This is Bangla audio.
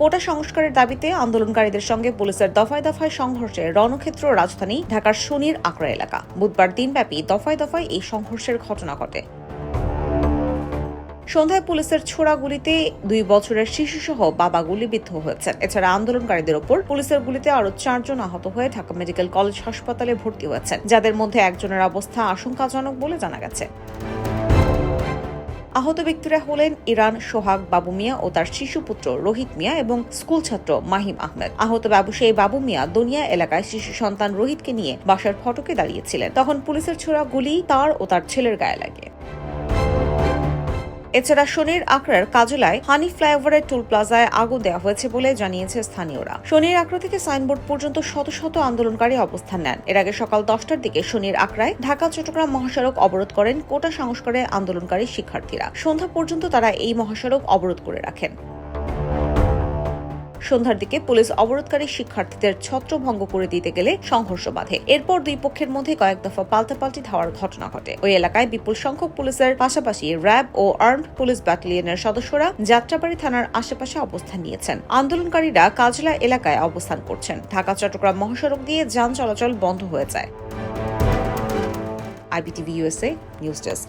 কোটা সংস্কারের দাবিতে আন্দোলনকারীদের সঙ্গে পুলিশের দফায় দফায় সংঘর্ষে রণক্ষেত্র রাজধানী ঢাকার শনির আকড়া এলাকা। বুধবার দিনব্যাপী দফায় দফায় এই সংঘর্ষের ঘটনা ঘটে। সন্ধ্যায় পুলিশের ছোড়া গুলিতে 2 বছরের শিশুসহ বাবা গুলিবিদ্ধ হয়েছেন। এছাড়া আন্দোলনকারীদের ওপর পুলিশের গুলিতে আরো 4 জন আহত হয়ে ঢাকা মেডিকেল কলেজ হাসপাতালে ভর্তি হয়েছেন, যাদের মধ্যে একজনের অবস্থা আশঙ্কাজনক বলে জানা গেছে। আহত ব্যক্তিরা হলেন ইরান সোহাগ বাবু মিয়া ও তার শিশুপুত্র রোহিত মিয়া এবং স্কুল ছাত্র মাহিম আহমেদ। আহত ব্যবসায়ী বাবু মিয়া দনিয়া এলাকায় শিশু সন্তান রোহিতকে নিয়ে বাসার ফটকে দাঁড়িয়েছিলেন। তখন পুলিশের ছোড়া গুলি তার ও তার ছেলের গায়ে লাগে। এছাড়া শনির আকড়ার কাজলায় হানি ফ্লাইওভারের টুল প্লাজায় আগুন দেওয়া হয়েছে বলে জানিয়েছে স্থানীয়রা। শনির আকড়া থেকে সাইনবোর্ড পর্যন্ত শত শত আন্দোলনকারী অবস্থান নেন। এর আগে সকাল 10টার দিকে শনির আকড়ায় ঢাকা চট্টগ্রাম মহাসড়ক অবরোধ করেন কোটা সংস্কারে আন্দোলনকারী শিক্ষার্থীরা। সন্ধ্যা পর্যন্ত তারা এই মহাসড়ক অবরোধ করে রাখেন। সন্ধ্যার দিকে পুলিশ অবরোধকারী শিক্ষার্থীদের ছত্রভঙ্গ করে দিতে গেলে সংঘর্ষ বাধে। এরপর দুই পক্ষের মধ্যে কয়েক দফা পাল্টাপাল্টি ধাওয়ার ঘটনা ঘটে। ওই এলাকায় বিপুল সংখ্যক পুলিশের পাশাপাশি র্যাব ও আর্মড পুলিশ ব্যাটালিয়নের সদস্যরা যাত্রাবাড়ী থানার আশেপাশে অবস্থান নিয়েছেন। আন্দোলনকারীরা কাজলা এলাকায় অবস্থান করছেন। ঢাকা চট্টগ্রাম মহাসড়ক দিয়ে যান চলাচল বন্ধ হয়ে যায়। IBTV USA news desk.